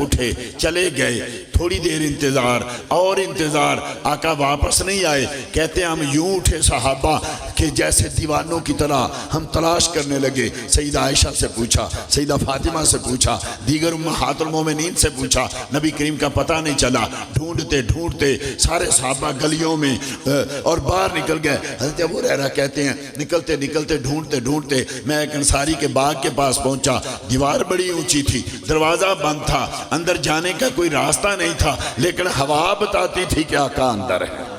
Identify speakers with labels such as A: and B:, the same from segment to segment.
A: اٹھے چلے گئے، تھوڑی دیر انتظار اور انتظار، آقا واپس نہیں آئے۔ کہتے ہیں ہم یوں اٹھے صحابہ کہ جیسے دیوانوں کی طرح ہم تلاش کرنے لگے۔ سیدہ عائشہ سے پوچھا، سیدہ فاطمہ سے پوچھا، دیگر امہات المومنین سے پوچھا، نبی کریم کا پتہ نہیں چلا۔ ڈھونڈتے ڈھونڈتے سارے صحابہ گلیوں میں اور باہر نکل گئے۔ حضرت ابو ہریرہ کہتے ہیں نکلتے نکلتے ڈھونڈتے ڈھونڈتے میں ایک انصاری کے باغ کے پاس پہنچا۔ دیوار بڑی اونچی تھی، دروازہ بند تھا، اندر جانے کا کوئی راستہ نہیں تھا، لیکن ہوا بتاتی تھی کہ آقا اندر ہے،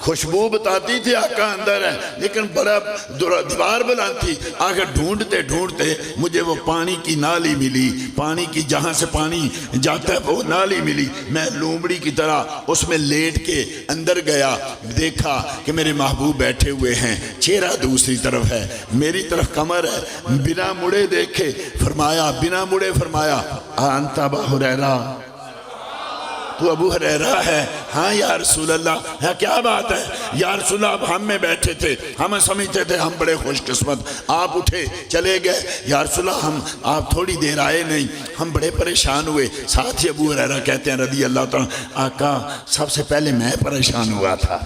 A: خوشبو بتاتی تھی آقا اندر ہے، لیکن بڑا دیوار بلند تھی۔ آخر ڈھونڈتے ڈھونڈتے مجھے وہ پانی کی نالی ملی، پانی کی جہاں سے پانی جاتا ہے وہ نالی ملی۔ میں لومڑی کی طرح اس میں لیٹ کے اندر گیا، دیکھا کہ میرے محبوب بیٹھے ہوئے ہیں، چہرہ دوسری طرف ہے، میری طرف کمر ہے، بنا مڑے دیکھے فرمایا، بنا مڑے فرمایا انت ابا ہریرہ، تو ابو ہریرہ ہے؟ ہاں یا رسول اللہ۔ ہے کیا بات ہے یا رسول اللہ؟ اب ہم میں بیٹھے تھے، ہم سمجھتے تھے ہم بڑے خوش قسمت، آپ اٹھے چلے گئے۔ یا رسول اللہ آپ تھوڑی دیر آئے نہیں، ہم بڑے پریشان ہوئے۔ ساتھ ہی ابو ہریرہ کہتے ہیں رضی اللہ تعالیٰ، آقا سب سے پہلے میں پریشان ہوا تھا۔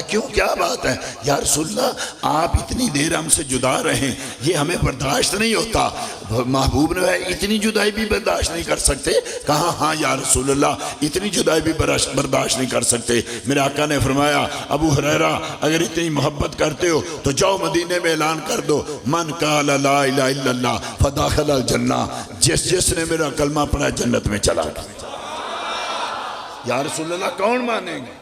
A: کیوں کیا بات ہے؟ یا رسول اللہ آپ اتنی دیر ہم سے جدا رہیں، یہ ہمیں برداشت نہیں ہوتا۔ محبوب نے اتنی جدائی بھی برداشت نہیں کر سکتے؟ کہا ہاں یا رسول اللہ اتنی جدائی بھی برداشت نہیں کر سکتے۔ میرے آقا نے فرمایا ابو ہریرہ اگر اتنی محبت کرتے ہو تو جاؤ مدینے میں اعلان کر دو، من قال لا الہ الا اللہ فدخل الجنہ، جس نے میرا کلمہ پڑھا جنت میں چلا گیا۔ یا رسول اللہ کون مانے گا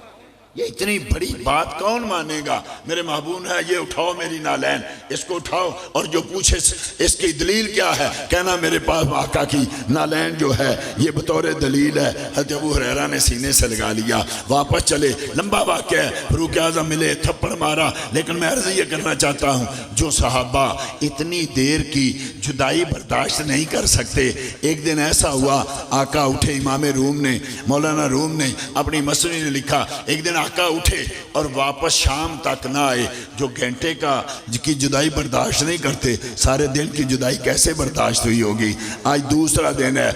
A: یہ اتنی بڑی بات؟ کون مانے گا؟ میرے محبوب ہے یہ اٹھاؤ میری نالین، اس کو اٹھاؤ، اور جو پوچھے اس کی دلیل کیا ہے کہنا میرے پاس آقا کی نالین جو ہے یہ بطور دلیل ہے۔ حضرت ابو ہریرہ نے سینے سے لگا لیا، واپس چلے، لمبا واقعہ ہے، فاروق اعظم ملے، تھپڑ مارا۔ لیکن میں عرض یہ کرنا چاہتا ہوں جو صحابہ اتنی دیر کی جدائی برداشت نہیں کر سکتے، ایک دن ایسا ہوا آقا اٹھے، امام روم نے، مولانا روم نے اپنی مسنی نے لکھا، ایک دن آقا اٹھے اور واپس شام تک نہ آئے۔ جو گھنٹے کی جدائی برداشت نہیں کرتے، سارے دن کی جدائی کیسے برداشت ہوئی ہوگی؟ آج دوسرا دن ہے،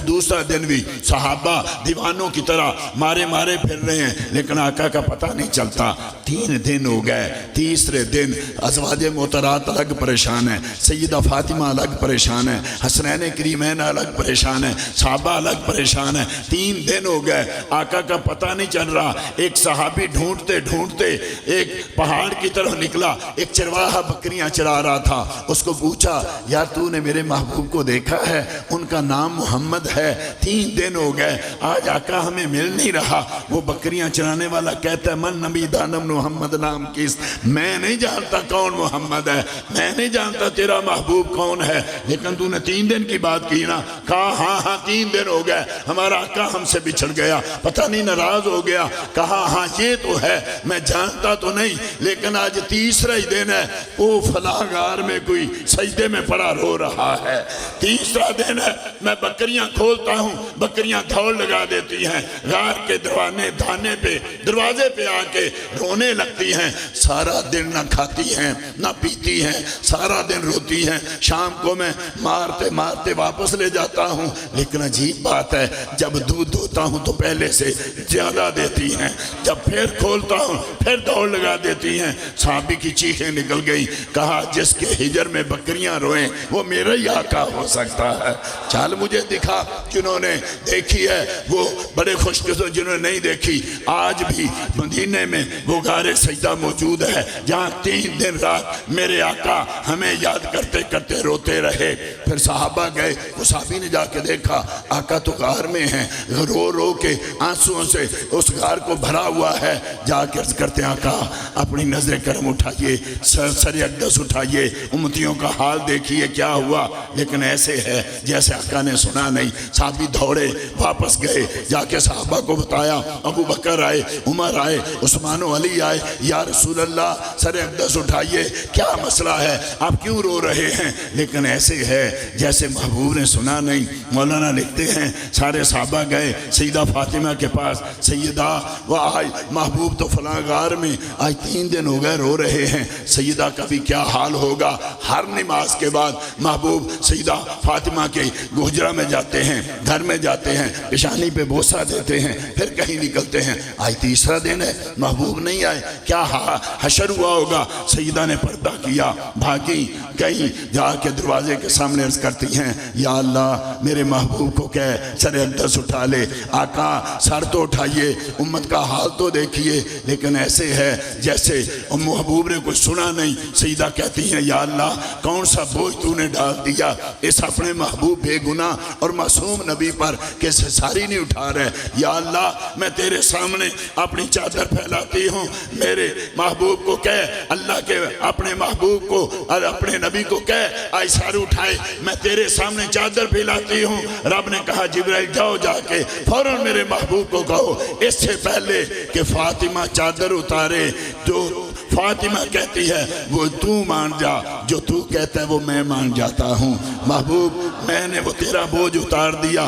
A: دوسرا دن بھی صحابہ دیوانوں کی طرح مارے مارے پھر رہے ہیں، لیکن آقا کا پتہ نہیں چلتا۔ 3 دن ہو گئے، تیسرے دن ازواج محترات الگ پریشان ہیں، سیدہ فاطمہ الگ پریشان ہیں، حسنین کریمین الگ پریشان ہیں، صحابہ الگ پریشان ہیں۔ 3 دن ہو گئے، آقا کا پتہ نہیں چل رہا۔ ایک صحابی ڈھونڈتے ڈھونڈتے ایک پہاڑ کی طرف نکلا، ایک چرواہا بکریاں چرا رہا تھا، اس کو پوچھا یار تو نے میرے محبوب کو دیکھا ہے؟ ان کا نام محمد ہے، 3 دن ہو گئے آج آقا ہمیں مل نہیں رہا۔ وہ بکریاں چرانے والا کہتا ہے من نبی دانم محمد نام کس، میں نہیں جانتا کون محمد ہے، میں نہیں جانتا تیرا محبوب کون ہے، لیکن تو نے 3 دن کی بات کی نا؟ کہا ہاں 3 دن ہو گئے ہمارا آقا ہم سے بچھڑ گیا، پتہ نہیں ناراض ہو گیا۔ کہا ہاں یہ تو ہے، میں جانتا تو نہیں، لیکن آج تیسرا ہی دن ہے، وہ فلاں غار میں کوئی سجدے میں پڑا رو رہا ہے۔ تیسرا دن ہے، میں بکریاں کھولتا ہوں، بکریاں دوڑ لگا دیتی ہیں، غار کے دروازے پہ آ کے رونے لگتی ہیں۔ سارا دن نہ کھاتی ہیں نہ پیتی ہیں، سارا دن روتی ہیں۔ شام کو میں مارتے مارتے واپس لے جاتا ہوں، لیکن عجیب بات ہے جب دودھ دھوتا ہوں تو پہلے سے زیادہ دیتی ہیں، جب پھر کھولتا ہوں پھر دوڑ لگا دیتی ہیں۔ صحابی کی چیخیں نکل گئی، کہا جس کے ہجر میں بکریاں روئیں وہ میرا ہی آقا ہو سکتا ہے، چال مجھے دکھا۔ جنہوں نے دیکھی ہے وہ بڑے خوش قسمت، جنہوں نے نہیں دیکھی آج بھی مدینے میں وہ غار سجدہ موجود ہے جہاں 3 دن رات میرے آقا ہمیں یاد کرتے کرتے روتے رہے۔ پھر صحابہ گئے، وہ صحابی نے جا کے دیکھا آقا تو غار میں ہیں، رو رو کے آنسوؤں سے اس غار کو بھرا ہوا ہے۔ جا کے عرض کرتے ہیں آقا اپنی نظر کرم اٹھائیے، سر اقدس اٹھائیے، امتیوں کا حال دیکھیے کیا ہوا۔ لیکن ایسے ہے جیسے آقا نے سنا نہیں۔ صحابی دوڑے واپس گئے، جا کے صحابہ کو بتایا، ابو بکر آئے، عمر آئے، عثمان و علی آئے، یا رسول اللہ سر اقدس اٹھائیے، کیا مسئلہ ہے، آپ کیوں رو رہے ہیں؟ لیکن ایسے ہے جیسے محبوب نے سنا نہیں۔ مولانا لکھتے ہیں سارے صحابہ گئے سیدہ فاطمہ کے پاس، سیدہ و آج محبوب تو فلاں غار میں آج 3 دن ہو گئے رو رہے ہیں، سیدہ کا بھی کیا حال ہوگا۔ ہر نماز کے بعد محبوب سیدہ فاطمہ کے گھجرہ میں جاتے ہیں، گھر میں جاتے ہیں، پیشانی پہ بوسہ دیتے ہیں، پھر کہیں نکلتے ہیں۔ آج تیسرا دن ہے، محبوب نہیں آئے، کیا حشر ہوا ہوگا۔ سیدہ نے پردہ کیا، بھاگی، کہیں جا کے دروازے کے سامنے عرض کرتی ہیں، یا اللہ میرے محبوب کو کہہ سر اقدس اٹھا لے۔ آقا سر تو اٹھائیے، امت کا حال تو دیکھیے، لیکن ایسے ہے جیسے محبوب نے کچھ سنا نہیں۔ سیدہ کہتی ہیں، یا اللہ کون سا بوجھ تو نے ڈال دیا اس اپنے محبوب بے گناہ اور معصوم نبی پر کہ ساری نہیں اٹھا رہے۔ یا اللہ میں تیرے سامنے اپنی چادر پھیلاتی ہوں، میرے محبوب کو کہہ، اللہ کے اپنے محبوب کو اور اپنے نبی کو کہہ آئی سر اٹھائے، میں تیرے سامنے چادر پھیلاتی ہوں۔ رب نے کہا جبرائیل جاؤ جا کے فوراً میرے محبوب کو کہو اس سے پہلے کہ فاطمہ چادر اتارے، جو فاطمہ کہتی ہے وہ تو مان جا، جو تو کہتا ہے وہ میں مان جاتا ہوں۔ محبوب میں نے وہ تیرا بوجھ اتار دیا،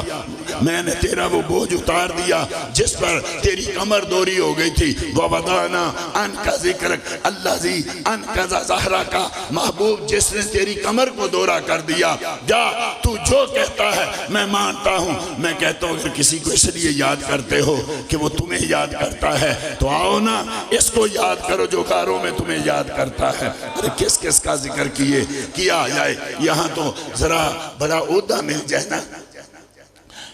A: میں نے تیرا وہ بوجھ اتار دیا جس پر تیری کمر دوری ہو گئی تھی۔ وَوَضَعْنَا عَنْكَ ذِكْرَكَ الَّذِي أَنْقَضَ ظَهْرَكَ، محبوب جس نے تیری کمر کو دورا کر دیا، جا تو جو کہتا ہے میں مانتا ہوں۔ میں کہتا ہوں اگر کسی کو اس لیے یاد کرتے ہو کہ وہ تمہیں یاد کرتا ہے تو آؤ نا اس کو یاد کرو جو غاروں میں تمہیں یاد کرتا ہے۔ ارے کس کس کا ذکر کیا جائے، یہاں تو ذرا بڑا عہدہ مل جائے نا،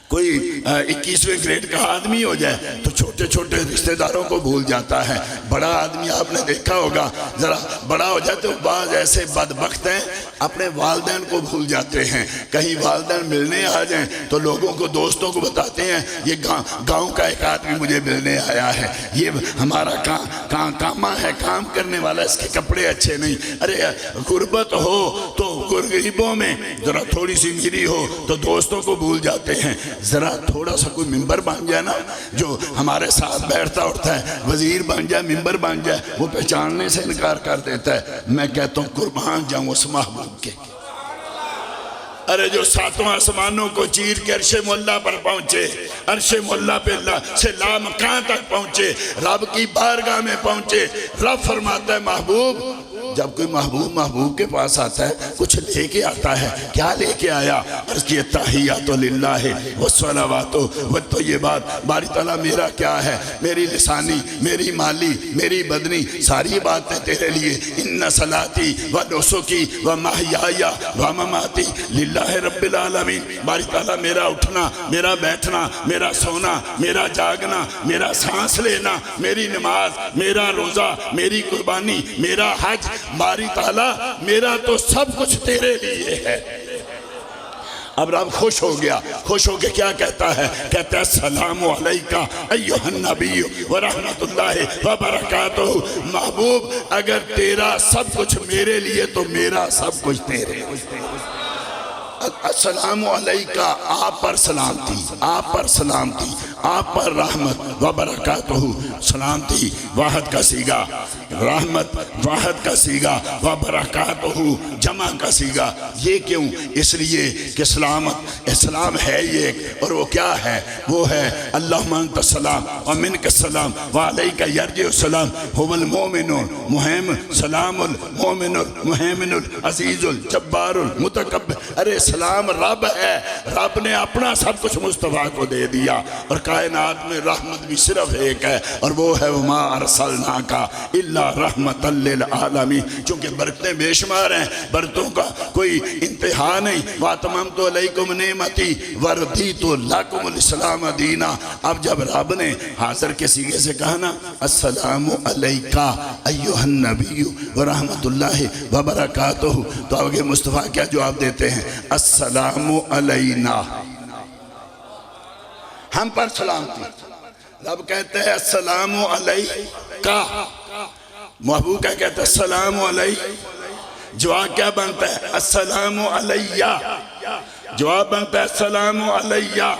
A: کوئی 21ویں گریڈ کا آدمی ہو جائے تو چھوٹے چھوٹے رشتہ داروں کو بھول جاتا ہے۔ بڑا آدمی آپ نے دیکھا ہوگا ذرا بڑا ہو جائے تو بعض ایسے بدبخت ہیں اپنے والدین کو بھول جاتے ہیں۔ کہیں والدین ملنے آ جائیں تو لوگوں کو دوستوں کو بتاتے ہیں یہ گاؤں کا ایک آدمی مجھے ملنے آیا ہے، یہ ہمارا کاما ہے، کام کرنے والا، اس کے کپڑے اچھے نہیں۔ ارے غربت ہو تو غریبوں میں ذرا تھوڑی سی میری ہو تو دوستوں کو بھول جاتے ہیں۔ ذرا تھوڑا سا کوئی ممبر بن جائے نا جو ہمارے ساتھ بیٹھتا اٹھتا ہے، وزیر بن جائے، ممبر بن جائے، وہ پہچاننے سے انکار کر دیتا ہے۔ میں کہتا ہوں قربان جاؤں اس محبوب کے۔ ارے جو 7واں آسمانوں کو چیر کے عرش مولا پر پہنچے، عرش مولا پہ سے لامکان تک پہنچے، رب کی بارگاہ میں پہنچے، رب فرماتا ہے محبوب، جب کوئی محبوب کے پاس آتا ہے کچھ لے کے آتا ہے، کیا لے کے آیا؟ عرض کی تحیات للہ والصلوات والطیبات، باری تعالیٰ میرا کیا ہے، میری لسانی، میری مالی، میری بدنی، ساری باتیں تیرے لیے، ان صلاتی و نسکی و محیای و مماتی للہ رب العالمین۔ باری تعالیٰ میرا اٹھنا، میرا بیٹھنا، میرا سونا، میرا جاگنا، میرا سانس لینا، میری نماز، میرا روزہ، میری قربانی، میرا حج، باری تعالیٰ میرا تو سب کچھ تیرے لیے ہے۔ اب رب خوش ہو گیا، خوش ہو کے کیا کہتا ہے؟ کہتا ہے السلام علیکہ ایہا النبی ورحمت اللہ وبرکاتہ۔ محبوب اگر تیرا سب کچھ میرے لیے تو میرا سب کچھ تیرے۔ السلام علیکہ، آپ پر سلامتی، آپ پر سلامتی، آپ پر رحمت وبرکاتہ، سلامتی واحد کا سیگا، رحمت واحد کا سیگا، وبرکاتہ جمع کا سیگا۔ یہ کیوں؟ اس لیے کہ اسلام ہے یہ، اور وہ کیا ہے؟ وہ ہے اللہم انت السلام ومنک السلام وعلیکہ یرجع السلام، هو المؤمن المہیمن، سلام المؤمن المہیمن العزیز الجبار المتکبر۔ ارے سلام رب ہے، رب نے اپنا سب کچھ مصطفیٰ کو دے دیا، اور کائنات میں رحمت بھی صرف ایک ہے، اور وہ ہے وما ارسلناک الا رحمۃ للعالمین۔ چونکہ برکتیں بے شمار ہیں، برکتوں کا کوئی انتہا نہیں۔ واتممت علیکم نعمتی وردیت لکم الاسلام دینا۔ اب جب رب نے حاضر کے سیغے سے کہا نا السلام علیکہ ایہا النبی ورحمت اللہ وبرکاتہ، تو آگے مصطفیٰ کیا جواب دیتے ہیں؟ السلام علینا، ہم پر سلامتی۔ رب کہتے ہیں السلام علیکہ، محبوب کیا کہتا ہے؟ السلام علیہ۔ جواب کیا بنتا ہے؟ السلام علیہ۔ جواب بنتا ہے السلام علیہ۔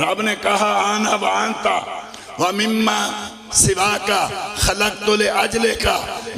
A: رب نے کہا آنا وانتا ومما سواکا خلقت لأجلکا،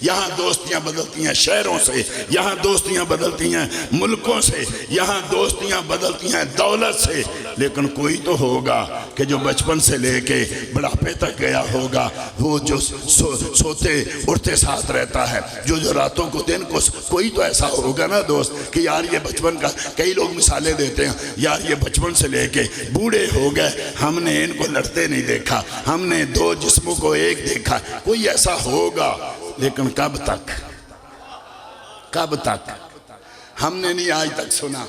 A: یہاں دوستیاں بدلتی ہیں شہروں سے، یہاں دوستیاں بدلتی ہیں ملکوں سے، یہاں دوستیاں بدلتی ہیں دولت سے، لیکن کوئی تو ہوگا کہ جو بچپن سے لے کے بڑھاپے تک گیا ہوگا، وہ جو سوتے اٹھتے ساتھ رہتا ہے، جو راتوں کو دن کو، کوئی تو ایسا ہوگا نا دوست کہ یار یہ بچپن کا، کئی لوگ مثالیں دیتے ہیں، یار یہ بچپن سے لے کے بوڑھے ہو گئے، ہم نے ان کو لڑتے نہیں دیکھا، ہم نے دو جسموں کو ایک دیکھا، کوئی ایسا ہوگا، لیکن کب تک؟ کب تک؟ ہم نے نہیں آج تک سنا،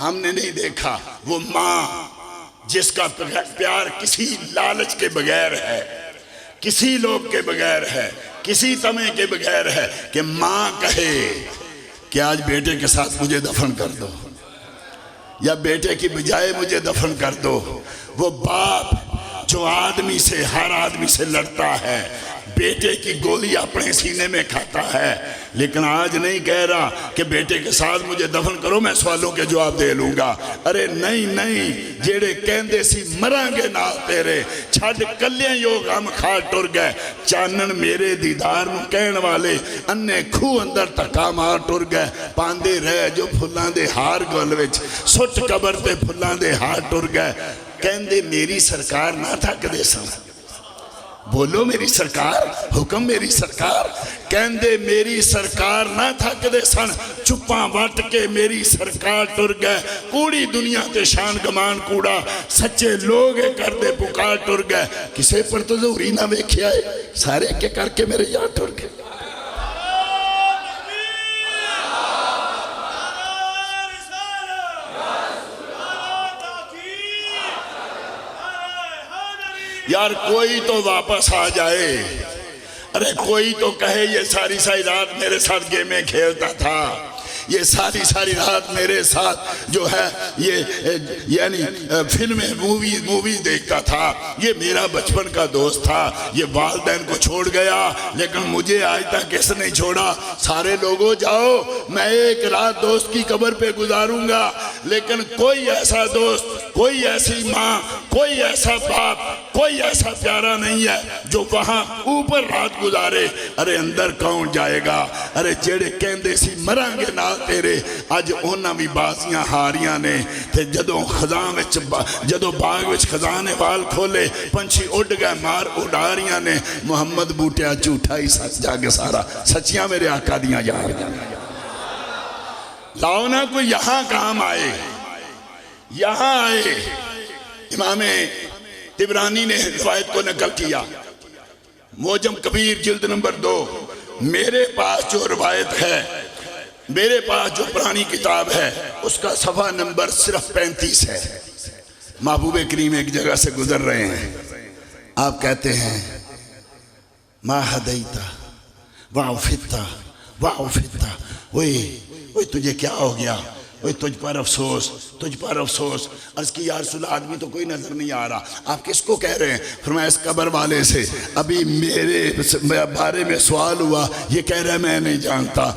A: ہم نے نہیں دیکھا وہ ماں جس کا پیار کسی لالچ کے بغیر ہے، کسی لوگ کے بغیر ہے، کسی طمع کے بغیر ہے، کہ ماں کہے کہ آج بیٹے کے ساتھ مجھے دفن کر دو، یا بیٹے کی بجائے مجھے دفن کر دو۔ وہ باپ جو آدمی سے، ہر آدمی سے لڑتا ہے، بیٹے کی گولی اپنے سینے میں کھاتا ہے، لیکن آج نہیں کہہ رہا کہ بیٹے کے ساتھ مجھے دفن کرو، میں سوالوں کے جواب دے لوں گا۔ ارے نہیں نہیں، جیڑے کہندے سی مران گے نال تیرے، چھڑ کلیاں یو غم کھا ٹر گئے، چانن میرے دیدار نو کہن والے، انے کھو اندر تکا مار ٹر گئے، پاندے رہ جو پھلاں دے ہار گل وچ، سٹ قبر تے پھلاں دے ہار ٹر گئے، کہندے میری سرکار نہ تھک دے سن، بولو میری سرکار، حکم میری سرکار، کہندے میری سرکار نہ تھک دے سن، چپاں وٹ کے میری سرکار ٹر گئے، کوڑی دنیا تے شان گمان کوڑا، سچے لوگ کر دے پکار ٹر گئے، کسے پر تو ضروری نہ ویکھیا ہے، سارے کے کر کے میرے یاد ٹر گئے۔ یار کوئی تو واپس آ جائے، ارے کوئی تو کہے یہ ساری ساری رات میرے ساتھ گیمیں کھیلتا تھا، یہ ساری ساری رات میرے ساتھ جو ہے یہ یعنی فلمیں مووی دیکھتا تھا، یہ میرا بچپن کا دوست تھا، یہ والدین کو چھوڑ گیا لیکن مجھے آج تک کس نے چھوڑا۔ سارے لوگوں جاؤ، میں ایک رات دوست کی قبر پہ گزاروں گا، لیکن کوئی ایسا دوست، کوئی ایسی ماں، کوئی ایسا باپ، کوئی ایسا پیارا نہیں ہے جو وہاں اوپر رات گزارے۔ ارے اندر کون جائے گا؟ ارے جیڑے کہندے سی مران گے نال تیرے، اج اونا بھی بازیاں ہاریاں نے، تے جدو باغ وچ خزانے وال کھولے، پنچھی اڈ گئے مار اڈاریاں نے، محمد بوٹیا جھوٹا ہی سچ جاگے سارا، سچیاں میرے آقا دیاں یار۔ لاؤ نا کوئی یہاں کام آئے، یہاں آئے۔ امام طبرانی نے روایت کو نقل کیا، معجم کبیر جلد نمبر 2، میرے پاس جو روایت ہے، میرے پاس جو پرانی کتاب ہے، اس کا صفحہ نمبر صرف 35 ہے۔ محبوب کریم ایک جگہ سے گزر رہے ہیں، آپ کہتے ہیں ما ہدیتا وعفتا وعفتا، وہی تجھے کیا ہو گیا؟ وہی تجھ پر افسوس، تجھ پر افسوس۔ عرض کی یا رسول اللہ، آدمی تو کوئی نظر نہیں آ رہا، آپ کس کو کہہ رہے ہیں؟ فرمایا اس قبر والے سے، ابھی میرے بارے میں سوال ہوا، یہ کہہ رہا ہے میں نہیں جانتا۔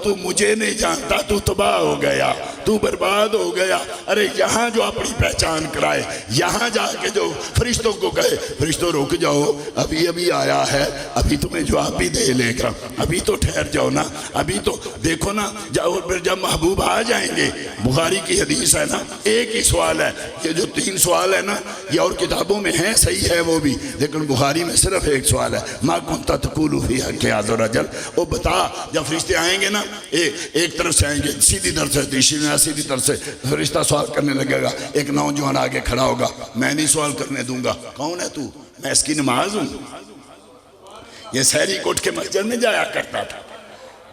A: تو مجھے نہیں جانتا، تو تباہ ہو گیا، تو برباد ہو گیا۔ ارے یہاں جو اپنی پہچان کرائے، یہاں جا کے جو فرشتوں کو کہے، فرشتوں رک جاؤ، ابھی آیا ہے، ابھی تمہیں جواب بھی دے لے گا، ابھی تو ٹھہر جاؤ نا، ابھی تو دیکھو نا، جاؤ پھر جب محبوب آ جائیں گے۔ بخاری کی حدیث ہے نا، ایک ہی سوال ہے، یہ جو 3 سوال ہے نا، یہ اور کتابوں میں ہیں، صحیح ہے وہ بھی، لیکن بخاری میں صرف ایک سوال ہے، ما کنت تقول فی حق عز وجل۔ وہ بتا، جب فرشتے آئیں گے نا، ایک طرف سے آئیں گے، سیدھی طرف سے، سیدھی طرف سے فرشتہ سوال کرنے لگے گا، ایک نوجوان آگے کھڑا ہوگا، میں نہیں سوال کرنے دوں گا، کون ہے تو؟ میں اس کی نماز ہوں، یہ سحری کو اٹھ کے مسجد میں جایا کرتا تھا،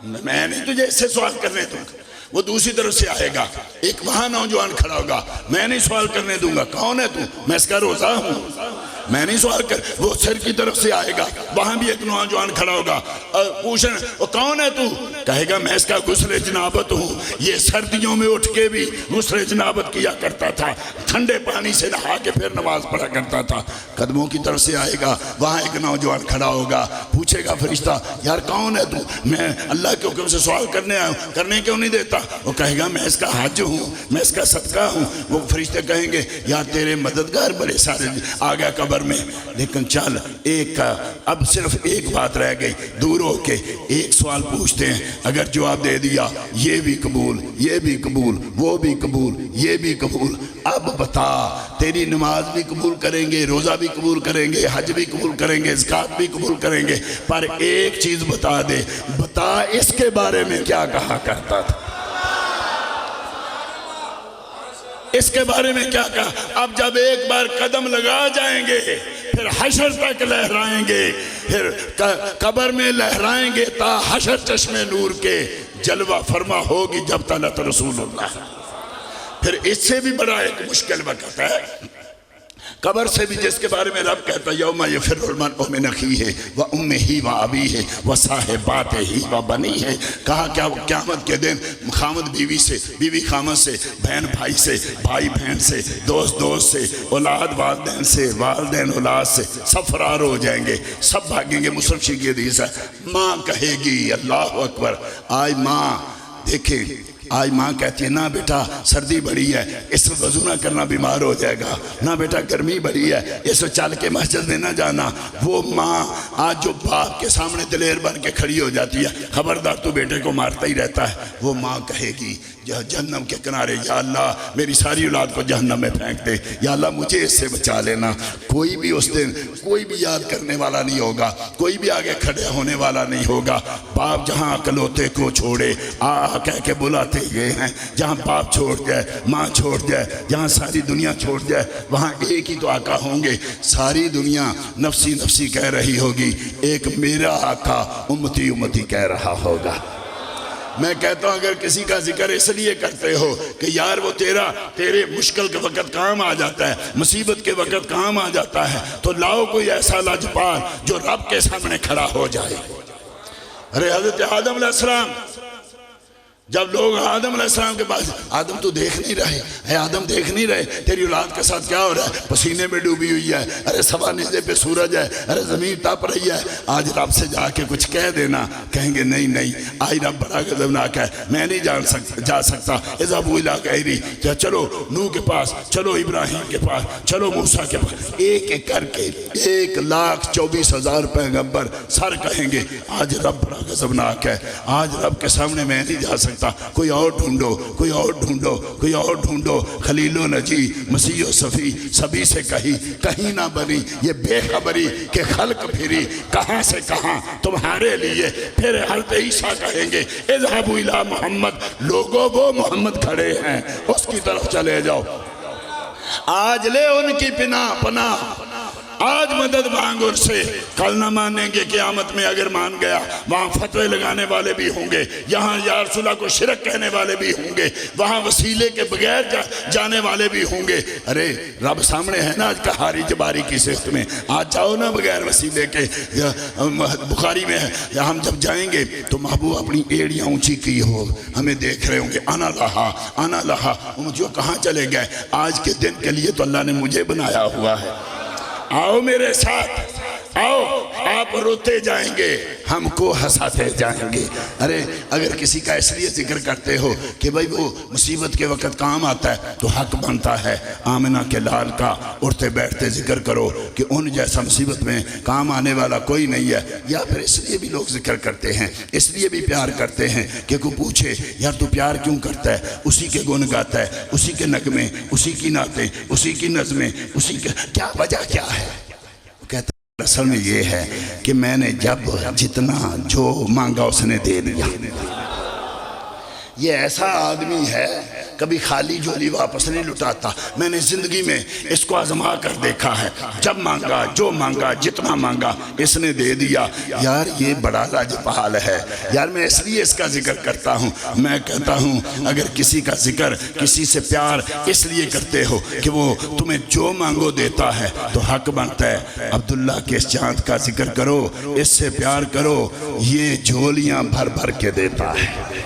A: میں نہیں تجھے اس سے سوال کرنے دوں گا۔ وہ دوسری طرف سے آئے گا، ایک وہاں نوجوان کھڑا ہوگا، میں نہیں سوال کرنے دوں گا، کون ہے تو؟ میں اس کا روزہ ہوں، میں نہیں سوال کر۔ وہ سر کی طرف سے آئے گا، وہاں بھی ایک نوجوان کھڑا ہوگا، پوچھیں وہ کون ہے تو؟ کہے گا میں اس کا غسل جنابت ہوں، یہ سردیوں میں اٹھ کے بھی غسل جنابت کیا کرتا تھا، ٹھنڈے پانی سے نہا کے پھر نماز پڑھا کرتا تھا۔ قدموں کی طرف سے آئے گا، وہاں ایک نوجوان کھڑا ہوگا، پوچھے گا فرشتہ یار کون ہے تو؟ میں اللہ کے حکم سے سوال کرنے آیا ہوں، کرنے کیوں نہیں دیتا؟ وہ کہے گا میں اس کا حج ہوں، میں اس کا صدقہ ہوں۔ وہ فرشتے کہیں گے یار تیرے مددگار بڑے سارے، آ گیا قبر قبر میں، لیکن چل ایک اب صرف ایک بات رہ گئی، دور ہو کے ایک سوال پوچھتے ہیں، اگر جواب دے دیا یہ بھی قبول، یہ بھی قبول، وہ بھی قبول، یہ بھی قبول، اب بتا تیری نماز بھی قبول کریں گے، روزہ بھی قبول کریں گے، حج بھی قبول کریں گے، زکوٰۃ بھی قبول کریں گے، پر ایک چیز بتا دے، بتا اس کے بارے میں کیا کہا کرتا تھا، اس کے بارے میں کیا کہا؟ اب جب ایک بار قدم لگا جائیں گے پھر حشر تک لہرائیں گے، پھر قبر میں لہرائیں گے تا حشر چشم نور کے جلوہ فرما ہوگی جب طلعت رسول اللہ۔ پھر اس سے بھی بڑا ایک مشکل وقت ہے قبر سے بھی، جس کے بارے میں رب کہتا ہے یوم یفر المرء من اخیہ و امہ و ابیہ و صاحباتہ و بنیہ، کہا کیا قیامت کے دن خامد بیوی سے، بیوی خامد سے، بہن بھائی سے، بھائی بہن سے، دوست دوست سے، اولاد والدین سے، والدین اولاد سے، سب فرار ہو جائیں گے، سب بھاگیں گے۔ مسلم شریف کی حدیث ہے، ماں کہے گی اللہ اکبر، آج ماں دیکھیں، آج ماں کہتی ہے نہ بیٹا سردی بڑی ہے اس وقت وضو نہ کرنا بیمار ہو جائے گا، نہ بیٹا گرمی بڑی ہے اس وقت چل کے مسجد میں نہ جانا۔ وہ ماں آج جو باپ کے سامنے دلیر بن کے کھڑی ہو جاتی ہے، خبردار تو بیٹے کو مارتا ہی رہتا ہے، وہ ماں کہے گی جہنم کے کنارے یا اللہ میری ساری اولاد کو جہنم میں پھینک دے، یا اللہ مجھے اس سے بچا لینا۔ کوئی بھی اس دن کوئی بھی یاد کرنے والا نہیں ہوگا، کوئی بھی آگے کھڑے ہونے والا نہیں ہوگا۔ باپ جہاں اکلوتے کو چھوڑے آ کہہ کے بلاتے یہ ہیں، جہاں باپ چھوڑ جائے، ماں چھوڑ جائے، جہاں ساری دنیا چھوڑ جائے، وہاں ایک ہی تو آقا ہوں گے۔ ساری دنیا نفسی نفسی کہہ رہی ہوگی، ایک میرا آقا امتی امتی کہہ رہا ہوگا۔ میں کہتا ہوں اگر کسی کا ذکر اس لیے کرتے ہو کہ یار وہ تیرے مشکل کے وقت کام آ جاتا ہے، مصیبت کے وقت کام آ جاتا ہے، تو لاؤ کوئی ایسا لاجپال جو رب کے سامنے کھڑا ہو جائے۔ ارے حضرت آدم علیہ السلام، جب لوگ آدم علیہ السلام کے پاس، آدم تو دیکھ نہیں رہے، اے آدم دیکھ نہیں رہے تیری اولاد کے ساتھ کیا ہو رہا ہے، پسینے میں ڈوبی ہوئی ہے، ارے سوا نیزے پہ سورج ہے، ارے زمین تپ رہی ہے، آج رب سے جا کے کچھ کہہ دینا۔ کہیں گے نہیں نہیں، آج رب بڑا غضبناک ہے، میں نہیں جا سکتا، اذهبوا الى غیری، چلو نوح کے پاس، چلو ابراہیم کے پاس، چلو موسیٰ کے پاس، ایک ایک کر کے 1,24,000 پیغمبر سر کہیں گے آج رب بڑا غضبناک ہے، آج رب کے سامنے میں نہیں جا سکتا، کوئی اور ڈھونڈو، کوئی اور ڈھونڈو، کوئی اور ڈھونڈو۔ خلیل و نجی، مسیح و صفی، سبھی سے کہیں نہ بنی یہ بے خبری کہ خلق پھری کہاں سے کہاں تمہارے لیے۔ پھر حضرت عیسیٰ کہیں گے اذهبوا الى محمد، لوگوں وہ محمد کھڑے ہیں اس کی طرف چلے جاؤ، آج لے ان کی پناہ، آج مدد مانگ ان سے۔ کل نہ مانیں گے قیامت میں، اگر مان گیا وہاں فتوے لگانے والے بھی ہوں گے، یہاں یا رسول اللہ کو شرک کہنے والے بھی ہوں گے، وہاں وسیلے کے بغیر جانے والے بھی ہوں گے۔ ارے رب سامنے ہے نا آج کہاری جباری کی صفت میں، آج جاؤ نا بغیر وسیلے کے۔ بخاری میں ہے ہم جب جائیں گے تو محبوب اپنی ایڑیاں اونچی کی ہو، ہمیں دیکھ رہے ہوں گے، انا لہا انا لہا، جو کہاں چلے گئے؟ آج کے دن کے لیے تو اللہ نے مجھے بنایا ہوا ہے، آؤ میرے ساتھ، آؤ آپ روتے جائیں گے ہم کو ہنساتے جائیں گے۔ ارے اگر کسی کا اس لیے ذکر کرتے ہو کہ بھائی وہ مصیبت کے وقت کام آتا ہے تو حق بنتا ہے آمنہ کے لال کا اٹھتے بیٹھتے ذکر کرو کہ ان جیسا مصیبت میں کام آنے والا کوئی نہیں ہے۔ یا پھر اس لیے بھی لوگ ذکر کرتے ہیں، اس لیے بھی پیار کرتے ہیں کہ کوئی پوچھے یار تو پیار کیوں کرتا ہے، اسی کے گن گاتا ہے، اسی کے نغمے، اسی کی نعتیں، اسی کی نظمیں، اسی کے کیا وجہ کیا ہے؟ وہ کہتا ہے اصل میں یہ ہے کہ میں نے جب جتنا جو مانگا اس نے دے دیا۔ یہ ایسا آدمی ہے کبھی خالی جھولی واپس نہیں لٹاتا۔ میں نے زندگی میں اس کو آزما کر دیکھا ہے، جب مانگا جو مانگا جتنا مانگا اس نے دے دیا۔ یار یہ بڑا لاجواب ہے یار، میں اس لیے اس کا ذکر کرتا ہوں۔ میں کہتا ہوں اگر کسی کا ذکر، کسی سے پیار اس لیے کرتے ہو کہ وہ تمہیں جو مانگو دیتا ہے تو حق بنتا ہے۔ عبداللہ کے اس چاند کا ذکر کرو، اس سے پیار کرو، یہ جھولیاں بھر بھر کے دیتا ہے۔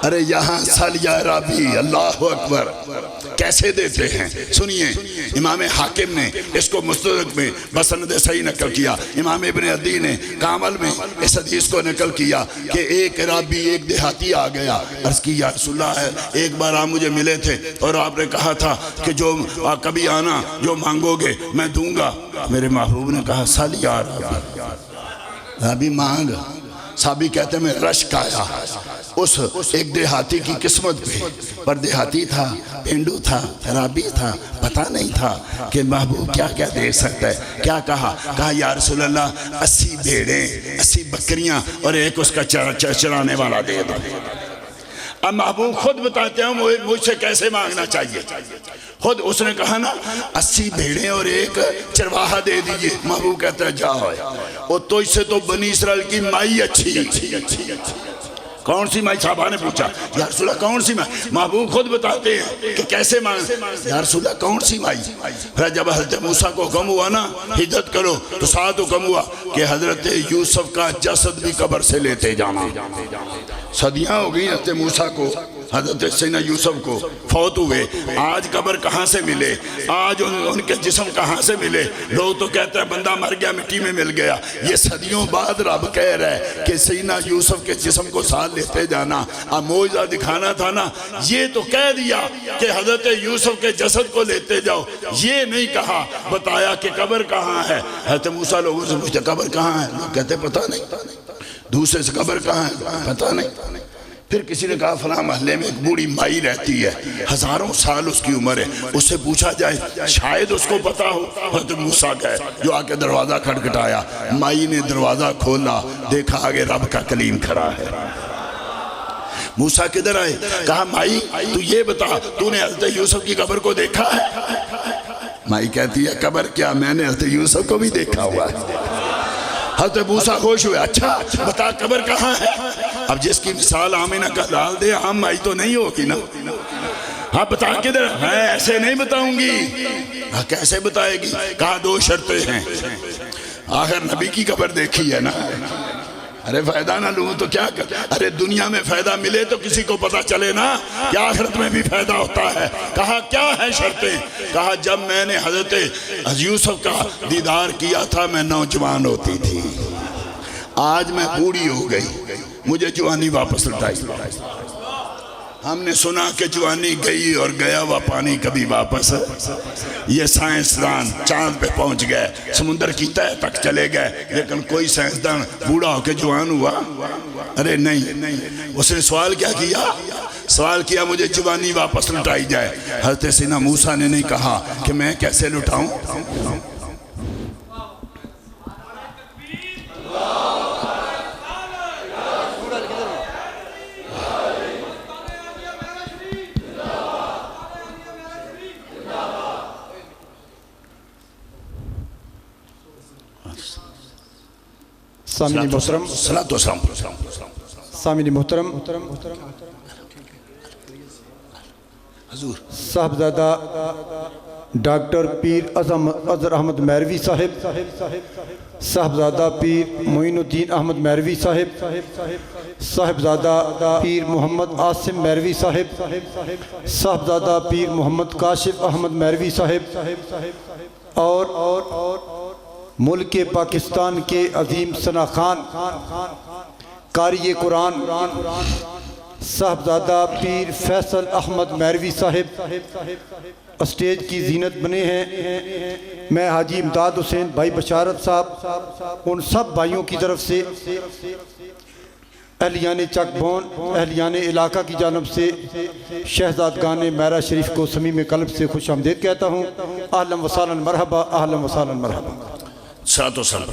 A: ارے یہاں سل یا ربی، اللہ اکبر، کیسے دیتے ہیں؟ سنیے، امام حاکم نے اس کو مستدرک میں بسند صحیح نقل کیا، امام ابن عدی نے کامل میں اس حدیث کو نقل کیا کہ ایک رابی ایک دیہاتی آ گیا، عرض کی یا رسول اللہ ایک بار آپ مجھے ملے تھے اور آپ نے کہا تھا کہ جو کبھی آنا جو مانگو گے میں دوں گا۔ میرے محبوب نے کہا سل یا رابی، رابی مانگ۔ صحابی کہتے ہیں میں رشک آیا اس ایک دیہاتی کی قسمت پہ، پر دیہاتی تھا، پینڈو تھا، رابی تھا، پتہ نہیں تھا کہ محبوب کیا کیا دے سکتا ہے۔ کیا کہا؟ کہا یا رسول اللہ 80 بھیڑیں، 80 بکریاں اور ایک اس کا چرانے والا دے دو۔ اب محبوب خود بتاتے ہیں مجھ سے کیسے مانگنا چاہیے۔ خود اس نے کہا نا 80 بھیڑیں اور ایک چرواہا دے دیجئے۔ محبوب کہتا ہے جاؤ، اور تو اس سے تو بنی اسرائیل کی مائی اچھی۔ کون سی مائی؟ صحابہ نے پوچھا یا رسول اللہ کون سی مائی؟ محبوب خود بتاتے ہیں کہ کیسے مانگے۔ یا رسول اللہ کون سی مائی؟ پھر جب حضرت موسیٰ کو حکم ہوا نا ہجرت کرو تو ساتھ حکم ہوا کہ حضرت یوسف کا جسد بھی قبر سے لیتے جانا۔ صدیاں ہو گئی حضرت موسیٰ کو، حضرت سیدنا یوسف کو فوت ہوئے، آج قبر کہاں سے ملے؟ آج ان کے جسم کہاں سے ملے؟ لوگ تو کہتے ہیں بندہ مر گیا مٹی میں مل گیا۔ یہ صدیوں بعد رب کہہ رہا ہے کہ سیدنا یوسف کے جسم کو ساتھ لیتے جانا۔ اب معجزہ دکھانا تھا نا، یہ تو کہہ دیا کہ حضرت یوسف کے جسد کو لیتے جاؤ، یہ نہیں کہا بتایا کہ قبر کہاں ہے۔ حضرت موسیٰ لوگوں سے پوچھتے قبر کہاں ہے؟ لوگ کہتے پتہ نہیں۔ دوسرے سے قبر کہاں ہے؟ پتہ نہیں۔ پھر کسی نے کہا فلاں محلے میں ایک بوڑھی مائی رہتی ہے، ہزاروں سال اس کی عمر ہے، اس سے پوچھا جائے شاید اس کو پتا ہو۔ حضرت موسیٰ گئے، جو آ کے دروازہ کھٹکھٹایا، مائی نے دروازہ کھولا، دیکھا آگے رب کا کلیم کھڑا ہے۔ موسیٰ کدھر آئے؟ کہا مائی تو یہ بتا تو نے حضرت یوسف کی قبر کو دیکھا ہے؟ مائی کہتی ہے قبر کیا، میں نے حضرت یوسف کو بھی دیکھا ہوا ہے۔ حضرت موسیٰ خوش ہوئے، اچھا بتا قبر کہاں ہے؟ اب جس کی مثال آمینہ کا لال دے عام مائی تو نہیں ہوگی نا۔ ہاں بتا کدھر؟ میں ایسے نہیں بتاؤں گی۔ کیسے بتائے گی؟ کہا 2 شرطیں ہیں۔ آخر نبی کی قبر دیکھی ہے نا، ارے فائدہ نہ لوں تو کیا کر، ارے دنیا میں فائدہ ملے تو کسی کو پتا چلے نا کہ آخرت میں بھی فائدہ ہوتا ہے۔ کہا کیا ہے شرطیں؟ کہا جب میں نے حضرت یوسف کا دیدار کیا تھا میں نوجوان ہوتی تھی، آج میں بوڑھی ہو گئی، مجھے جوانی واپس لوٹائی۔ ہم نے سنا کہ جوانی گئی اور گیا ہوا پانی کبھی واپس۔ یہ سائنسدان چاند پہ پہنچ گئے، سمندر کی تہہ تک چلے گئے، لیکن کوئی سائنسدان بوڑھا ہو کے جوان ہوا؟ ارے نہیں۔ اس نے سوال کیا کیا؟ سوال کیا مجھے جوانی واپس لٹائی جائے۔ حضرت سیدنا موسیٰ نے نہیں کہا کہ میں کیسے لٹاؤں۔
B: سامعین محترم، سامعین محترم،
A: حضور
B: صاحبزادہ ڈاکٹر پیر اظہر احمد مہروی صاحب، صاحبزادہ پیر معین الدین احمد مہروی صاحب، صاحبزادہ پیر محمد عاصم مہروی صاحب، صاحبزادہ پیر محمد کاشف احمد مہروی صاحب، اور ملک پاکستان کے عظیم ثنا خان قاری قرآن صاحبزادہ پیر فیصل احمد مہروی صاحب اسٹیج کی زینت بنے ہیں۔ میں حاجی امداد حسین بھائی بشارت صاحب ان سب بھائیوں کی طرف سے اہلیان چک بون، اہلیان علاقہ کی جانب سے شہزادگان میرا شریف کو صمیم قلب سے خوش آمدید کہتا ہوں۔ اہلا و سہلا مرحبا، اہلا و سہلا مرحبا۔
A: ساتھ و سلام۔